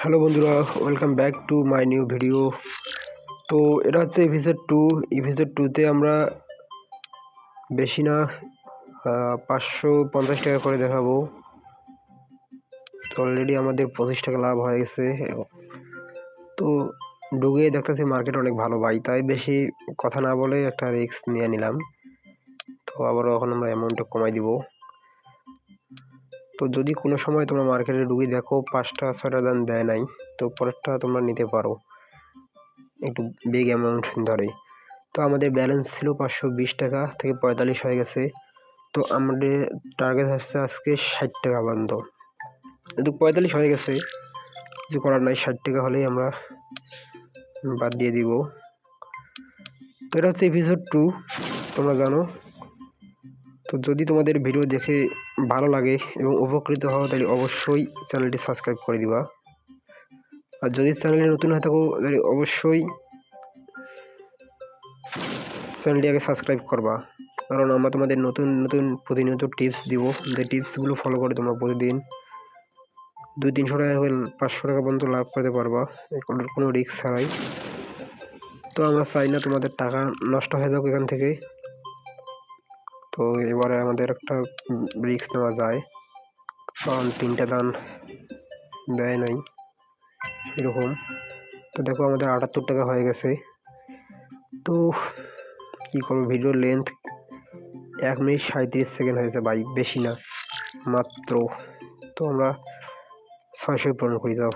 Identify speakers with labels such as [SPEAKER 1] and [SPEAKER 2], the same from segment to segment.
[SPEAKER 1] Hello বন্ধুরা, welcome back to my new video. তো এটা হচ্ছে এপিসোড 2তে আমরা বেশি না 550 টাকা করে দেখাবো। তো অলরেডি আমাদের 25 টাকা লাভ হয়ে গেছে। তো ঢুকে দেখতেছি মার্কেট অনেক ভালো ভাই, তাই বেশি কথা না বলে একটা রিস্ক নিয়ে নিলাম। তো আবারও এখন আমরা অ্যামাউন্টটা কমাই দিব। তো যদি কোনো সময় তোমরা মার্কেটে ঢুকে দেখো 5 টাকা 6 টাকা দাম দেয় নাই, তো পরেরটা তোমরা নিতে পারো একটু বিগ অ্যামাউন্ট ধরে। তো আমাদের ব্যালেন্স ছিল 520 টাকা থেকে 45 হয়ে গেছে। তো আমাদের টার্গেট হচ্ছে আজকে 60 টাকা পর্যন্ত, কিন্তু 45 হয়ে গেছে, কিছু করার নাই। 60 টাকা হলেই আমরা বাদ দিয়ে দিব। তো এটা হচ্ছে এপিসোড 2, তোমরা জানো। তো যদি তোমাদের ভিডিও দেখে ভালো লাগে এবং উপকৃত হও তাহলে অবশ্যই চ্যানেলটি সাবস্ক্রাইব করে দিবা। আর যদি চ্যানেলে নতুন হয়ে থাকো তাহলে অবশ্যই চ্যানেলটি আগে সাবস্ক্রাইব করবা, কারণ আমরা তোমাদের নতুন নতুন প্রতিনিয়ত টিপস দিব। যে টিপসগুলো ফলো করে তোমরা প্রতিদিন 200-300 টাকা 500 টাকা পর্যন্ত লাভ করতে পারবা কোনো রিস্ক ছাড়াই। তো আমরা চাই না তোমাদের টাকা নষ্ট হয়ে যাক এখান থেকে। তো এবারে আমাদের একটা রিস্ক নেওয়া যায়, কারণ 3টা দান দেয় নাই এরকম। তো দেখো আমাদের 78 টাকা হয়ে গেছে। তো কি করবো, ভিডিওর লেন্থ 1 মিনিট 37 সেকেন্ড হয়েছে ভাই, বেশি না মাত্র। তো আমরা 600 পূরণ করে দাও,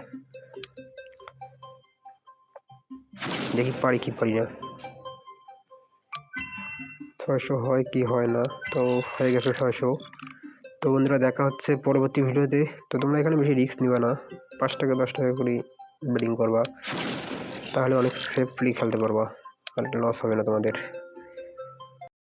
[SPEAKER 1] দেখি পারি কি পারি না। 600 হয় কি হয় না। তো হয়ে গেছে 600। তো বন্ধুরা, দেখা হচ্ছে পরবর্তী ভিডিওতে। তো তোমরা এখানে বেশি রিস্ক নিবা না, 5 টাকা 10 টাকা করে বেটিং করবা, তাহলে অনেক সেফলি খেলতে পারবা আর লস হবে না তোমাদের।